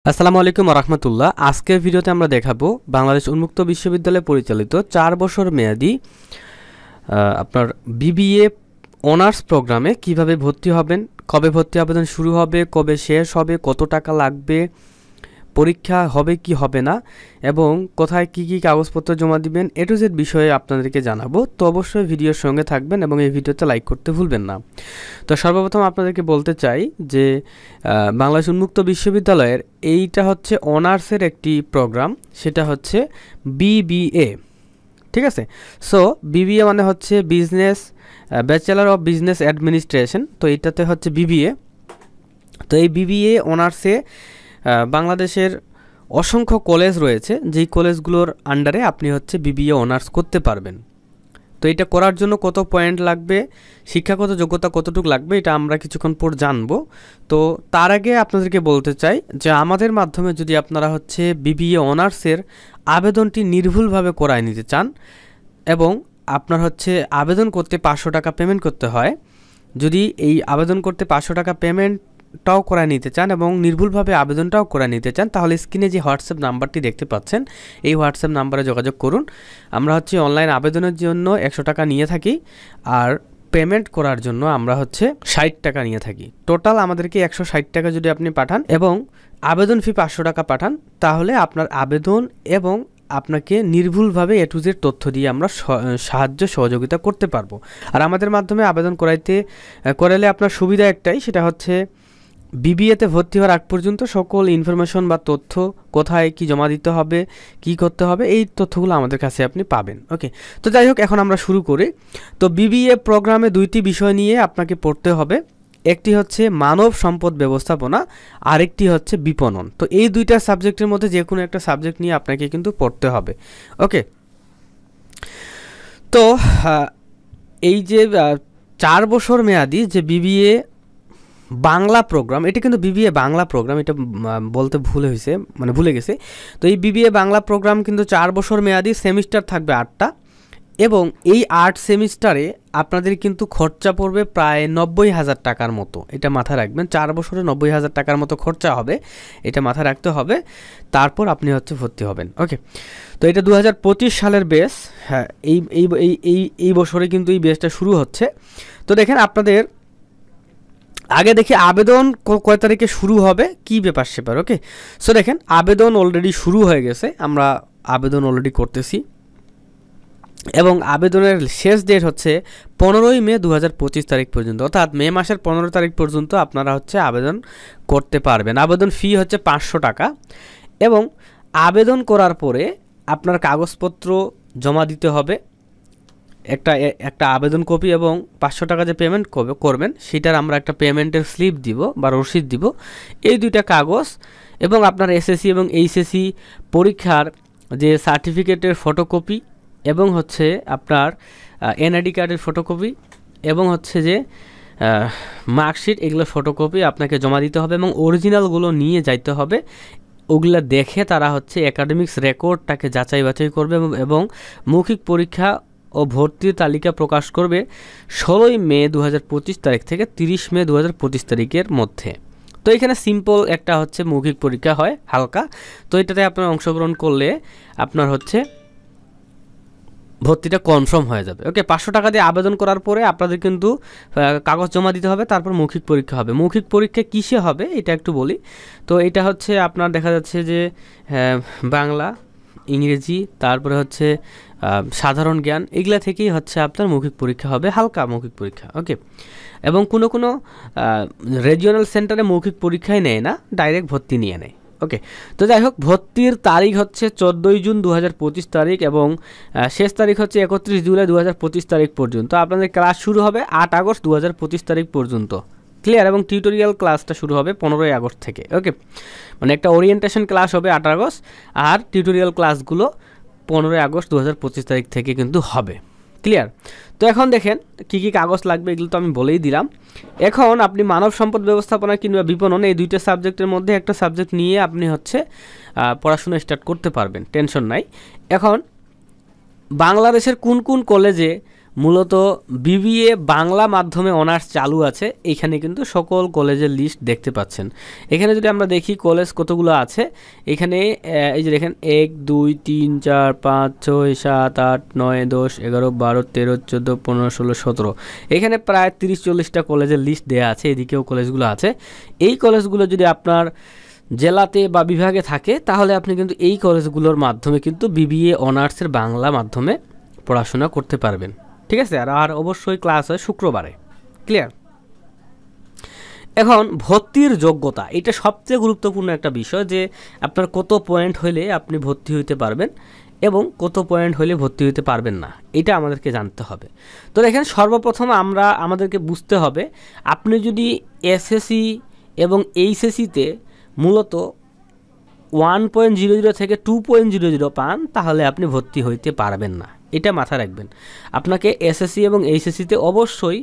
আসসালামু আলাইকুম রাহমাতুল্লাহ। আজকের ভিডিওতে আমরা দেখাবো বাংলাদেশ উন্মুক্ত বিশ্ববিদ্যালয় পরিচালিত 4 বছর মেয়াদী আপনার বিবিএ অনার্স প্রোগ্রামে কিভাবে ভর্তি হবেন, কবে ভর্তি আবেদন শুরু হবে, কবে শেষ হবে, কত টাকা লাগবে, পরীক্ষা হবে কি হবে না এবং কোথায় কি কি কাগজপত্র জমা দিবেন, এ টু জেড বিষয়ে আপনাদেরকে জানাবো। তো অবশ্যই ভিডিওর সঙ্গে থাকবেন এবং এই ভিডিওতে লাইক করতে ভুলবেন না। তো সর্বপ্রথম আপনাদেরকে বলতে চাই যে বাংলাদেশ উন্মুক্ত বিশ্ববিদ্যালয়ের এইটা হচ্ছে অনার্সের একটি প্রোগ্রাম, সেটা হচ্ছে বিবিএ। ঠিক আছে, সো বিবিএ মানে হচ্ছে business bachelor of business administration. তো এইটাতে হচ্ছে বিবিএ। তো এই বিবিএ অনার্সে বাংলাদেশের অসংখ্য কলেজ রয়েছে, যেই কলেজগুলোর আন্ডারে আপনি হচ্ছে বিবিএ অনার্স করতে পারবেন। তো এটা করার জন্য কত পয়েন্ট লাগবে, শিক্ষাগত যোগ্যতা কতটুকু লাগবে, এটা আমরা কিছুক্ষণ পর জানবো। তো তার আগে আপনাদেরকে বলতে চাই যে আমাদের মাধ্যমে যদি আপনারা হচ্ছে বিবিএ অনার্সের আবেদনটি নির্ভুলভাবে করায় নিতে চান এবং আপনার হচ্ছে আবেদন করতে 500 টাকা পেমেন্ট করতে হয়, যদি এই আবেদন করতে 500 টাকা পেমেন্টটাও করায় নিতে চান এবং নির্ভুলভাবে আবেদনটাও করায় নিতে চান, তাহলে স্ক্রিনে যে হোয়াটসঅ্যাপ নাম্বারটি দেখতে পাচ্ছেন এই হোয়াটসঅ্যাপ নাম্বারে যোগাযোগ করুন। আমরা হচ্ছে অনলাইন আবেদনের জন্য 100 টাকা নিয়ে থাকি আর পেমেন্ট করার জন্য আমরা হচ্ছে 60 টাকা নিয়ে থাকি। টোটাল আমাদেরকে 160 টাকা যদি আপনি পাঠান এবং আবেদন ফি 500 টাকা পাঠান, তাহলে আপনার আবেদন এবং আপনাকে নির্ভুলভাবে এ টু জেড তথ্য দিয়ে আমরা সাহায্য সহযোগিতা করতে পারবো। আর আমাদের মাধ্যমে আবেদন করালে আপনার সুবিধা একটাই, সেটা হচ্ছে বিবিএতে ভর্তি হওয়ার আগ পর্যন্ত সকল ইনফরমেশন বা তথ্য, কোথায় কি জমা দিতে হবে, কি করতে হবে, এই তথ্যগুলো আমাদের কাছে আপনি পাবেন। ওকে, তো যাই হোক, এখন আমরা শুরু করি। তো বিবিএ প্রোগ্রামে দুইটি বিষয় নিয়ে আপনাকে পড়তে হবে, একটি হচ্ছে মানব সম্পদ ব্যবস্থাপনা, আরেকটি হচ্ছে বিপণন। তো এই দুইটা সাবজেক্টের মধ্যে যে কোনো একটা সাবজেক্ট নিয়ে আপনাকে কিন্তু পড়তে হবে। ওকে, তো এই যে 4 বছর মেয়াদি যে বিবিএ বাংলা প্রোগ্রাম, এটা কিন্তু বিবিএ বাংলা প্রোগ্রাম, এটা বলতে ভুলে গেছে। তো এই বিবিএ বাংলা প্রোগ্রাম কিন্তু 4 বছর মেয়াদি, সেমিস্টার থাকবে 8টা এবং এই 8 সেমিস্টারে আপনাদের কিন্তু খরচা পড়বে প্রায় 90,000 টাকার মতো। এটা মাথায় রাখবেন, 4 বছরে 90,000 টাকার মতো খরচা হবে, এটা মাথায় রাখতে হবে। তারপর আপনি হচ্ছে ভর্তি হবেন। ওকে, তো এটা 2025 সালের বেস। হ্যাঁ, এই বছরে কিন্তু এই বেসটা শুরু হচ্ছে। তো দেখেন, আপনাদের আগে দেখি আবেদন কয় তারিখে শুরু হবে, কি ব্যাপার সেপার। ওকে, সো দেখেন আবেদন অলরেডি শুরু হয়ে গেছে, আমরা আবেদন অলরেডি করতেছি এবং আবেদনের শেষ ডেট হচ্ছে 15ই মে 2025 তারিখ পর্যন্ত, অর্থাৎ মে মাসের 15 তারিখ পর্যন্ত আপনারা হচ্ছে আবেদন করতে পারবেন। আবেদন ফি হচ্ছে 500 টাকা এবং আবেদন করার পরে আপনার কাগজপত্র জমা দিতে হবে, একটা আবেদন কপি এবং 500 টাকা যে পেমেন্ট করবেন সেটার আমরা একটা পেমেন্টের স্লিপ দিব বা রসিদ দিব, এই দুইটা কাগজ এবং আপনার এসএসসি এবং এইচএসসি পরীক্ষার যে সার্টিফিকেটের ফটোকপি এবং হচ্ছে আপনার এনআইডি কার্ডের ফটোকপি এবং হচ্ছে যে মার্কশিট, এগুলো ফটোকপি আপনাকে জমা দিতে হবে এবং অরিজিনালগুলো নিয়ে যাইতে হবে। ওগুলা দেখে তারা হচ্ছে একাডেমিক্স রেকর্ডটাকে যাচাই বাছাই করবে এবং মৌখিক পরীক্ষা ও ভর্তির তালিকা প্রকাশ করবে 16ই মে 2025 তারিখ থেকে 30 মে 2025 তারিখের মধ্যে। তো এখানে সিম্পল একটা হচ্ছে মৌখিক পরীক্ষা হয় হালকা, তো এটাতে আপনার অংশগ্রহণ করলে আপনার হচ্ছে ভর্তিটা কনফার্ম হয়ে যাবে। ওকে, 500 টাকা দিয়ে আবেদন করার পরে আপনাদের কিন্তু কাগজ জমা দিতে হবে, তারপর মৌখিক পরীক্ষা হবে। মৌখিক পরীক্ষা কিসে হবে এটা একটু বলি। তো এটা হচ্ছে আপনার দেখা যাচ্ছে যে বাংলা, ইংরেজি, তারপরে হচ্ছে সাধারণ জ্ঞান, এগুলা থেকেই হচ্ছে আপনার মৌখিক পরীক্ষা হবে, হালকা মৌখিক পরীক্ষা। ওকে, এবং কোনো রিজিওনাল সেন্টারে মৌখিক পরীক্ষাই নেয় না, ডাইরেক্ট ভর্তি নিয়ে নেয়। ওকে, তো যাই হোক, ভর্তির তারিখ হচ্ছে 14ই জুন 2025 তারিখ এবং শেষ তারিখ হচ্ছে 31 জুলাই 2025 তারিখ পর্যন্ত। আপনাদের ক্লাস শুরু হবে 8 আগস্ট 2025 তারিখ পর্যন্ত, ক্লিয়ার। এবং টিউটোরিয়াল ক্লাসটা শুরু হবে 15ই আগস্ট থেকে। ওকে, মানে একটা ওরিয়েন্টেশন ক্লাস হবে 8 আগস্ট আর টিউটোরিয়াল ক্লাসগুলো 15ই আগস্ট 2025 তারিখ থেকে কিন্তু হবে, ক্লিয়ার। তো এখন দেখেন কি কি কাগজ লাগবে, এগুলো তো আমি বলেই দিলাম। এখন আপনি মানব সম্পদ ব্যবস্থাপনা কিংবা বিপণন, এই দুইটা সাবজেক্টের মধ্যে একটা সাবজেক্ট নিয়ে আপনি হচ্ছে পড়াশোনা স্টার্ট করতে পারবেন, টেনশন নাই। এখন বাংলাদেশের কোন কোন কলেজে মূলত বিবিএ বাংলা মাধ্যমে অনার্স চালু আছে। এখানে কিন্তু সকল কলেজের লিস্ট দেখতে পাচ্ছেন। এখানে যদি আমরা দেখি কলেজ কতগুলো আছে, এখানে এই যে দেখেন 1 2 3 4 5 6 7 8 9 10 11 12 13 14 15 16 17, এখানে প্রায় 30-40টা কলেজের লিস্ট দেওয়া আছে। এদিকেও কলেজগুলো আছে। এই কলেজগুলো যদি আপনার জেলাতে বা বিভাগে থাকে তাহলে আপনি কিন্তু এই কলেজগুলোর মাধ্যমে কিন্তু বিবিএ অনার্সের বাংলা মাধ্যমে পড়াশোনা করতে পারবেন। ঠিক আছে, আর অবশ্যই ক্লাস হয় শুক্রবারে। ক্লিয়ার? এখন ভর্তির যোগ্যতা, এটা সবচেয়ে গুরুত্বপূর্ণ একটা বিষয়, যে আপনার কত পয়েন্ট হলে আপনি ভর্তি হইতে পারবেন এবং কত পয়েন্ট হলে ভর্তি হইতে পারবেন না, এটা আমাদেরকে জানতে হবে। তো দেখেন, সর্বপ্রথম আমাদেরকে বুঝতে হবে, আপনি যদি এসএসসি এবং এইচএসসিতে মূলত 1.00 থেকে 2.00 পান তাহলে আপনি ভর্তি হইতে পারবেন না, এটা মাথায় রাখবেন। আপনাকে এসএসসি এবং এইচএসসিতে অবশ্যই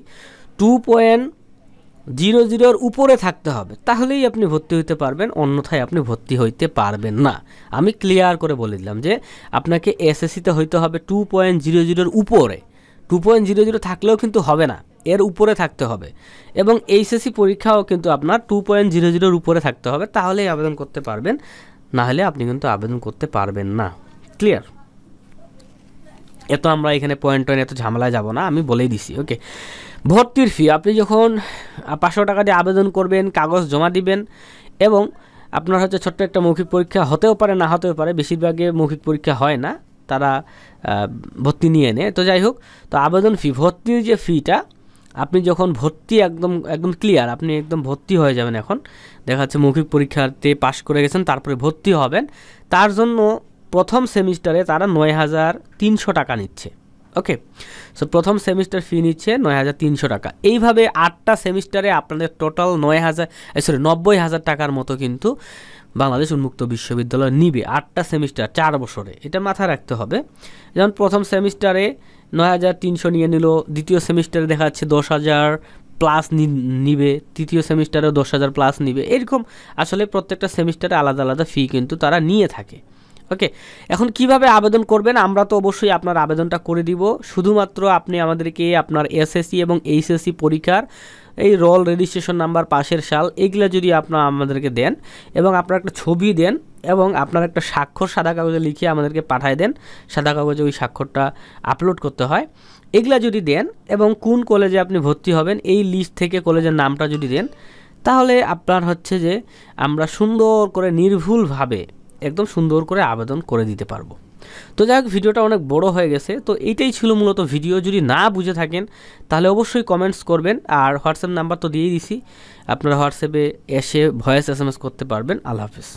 2.00 উপরে থাকতে হবে, তাহলেই আপনি ভর্তি হইতে পারবেন, অন্যথায় আপনি ভর্তি হইতে পারবেন না। আমি ক্লিয়ার করে বলে দিলাম যে আপনাকে এসএসসিতে হইতে হবে 2.00 উপরে। 2.00 থাকলেও কিন্তু হবে না, এর উপরে থাকতে হবে। এবং এইচএসসি পরীক্ষাও কিন্তু আপনার 2.00 উপরে থাকতে হবে, তাহলেই আবেদন করতে পারবেন, না হলে আপনি কিন্তু আবেদন করতে পারবেন না। ক্লিয়ার? এত আমরা এখানে পয়েন্ট এত ঝামেলায় যাব না, আমি বলেই দিছি। ওকে, ভর্তির ফি, আপনি যখন 500 টাকা দিয়ে আবেদন করবেন, কাগজ জমা দিবেন এবং আপনার হচ্ছে ছোট্ট একটা মৌখিক পরীক্ষা হতেও পারে, না হতেও পারে, বেশিরভাগে মৌখিক পরীক্ষা হয় না, তারা ভর্তি নিয়ে নেয়। তো যাই হোক, তো আবেদন ফি, ভর্তির যে ফিটা, আপনি যখন ভর্তি একদম ক্লিয়ার, আপনি একদম ভর্তি হয়ে যাবেন, এখন দেখা যাচ্ছে মৌখিক পরীক্ষাতে পাশ করে গেছেন, তারপরে ভর্তি হবেন, তার জন্য প্রথম সেমিস্টারে তারা 9,300 টাকা নিচ্ছে। ওকে, সো প্রথম সেমিস্টার ফি নিচ্ছে 9,300 টাকা। এইভাবে 8টা সেমিস্টারে আপনাদের টোটাল 90,000 টাকার মতো কিন্তু বাংলাদেশ উন্মুক্ত বিশ্ববিদ্যালয় নিবে 8টা সেমিস্টার 4 বছরে, এটা মাথায় রাখতে হবে। যেমন প্রথম সেমিস্টারে 9,300 নিয়ে নিল, দ্বিতীয় সেমিস্টারে দেখা যাচ্ছে 10,000 প্লাস নিবে, তৃতীয় সেমিস্টারেও 10,000 প্লাস নিবে, এরকম আসলে প্রত্যেকটা সেমিস্টারে আলাদা আলাদা ফি কিন্তু তারা নিয়ে থাকে। ওকে, এখন কিভাবে আবেদন করবেন? আমরা তো অবশ্যই আপনার আবেদনটা করে দিব, শুধুমাত্র আপনি আমাদেরকে আপনার এসএসসি এবং এইচএসসি পরীক্ষার এই রোল রেজিস্ট্রেশন নাম্বার, পাশের সাল, এগুলো যদি আপনার আমাদেরকে দেন এবং আপনার একটা ছবি দেন এবং আপনার একটা স্বাক্ষর সাদা কাগজে লিখে আমাদেরকে পাঠিয়ে দেন, সাদা কাগজে ওই স্বাক্ষরটা আপলোড করতে হয়, এগুলা যদি দেন এবং কোন কলেজে আপনি ভর্তি হবেন এই লিস্ট থেকে কলেজের নামটা যদি দেন, তাহলে আপনার হচ্ছে যে আমরা সুন্দর করে নির্ভুলভাবে একদম সুন্দর করে আবেদন করে দিতে পারবো। তো যাই হোক, ভিডিওটা অনেক বড় হয়ে গেছে, তো এইটাই ছিল মূলত ভিডিও। যদি না বুঝে থাকেন তাহলে অবশ্যই কমেন্টস করবেন, আর হোয়াটসঅ্যাপ নাম্বার তো দিয়েই দিছি, আপনারা হোয়াটসঅ্যাপে এসে ভয়েস SMS করতে পারবেন। আল্লাহ হাফেজ।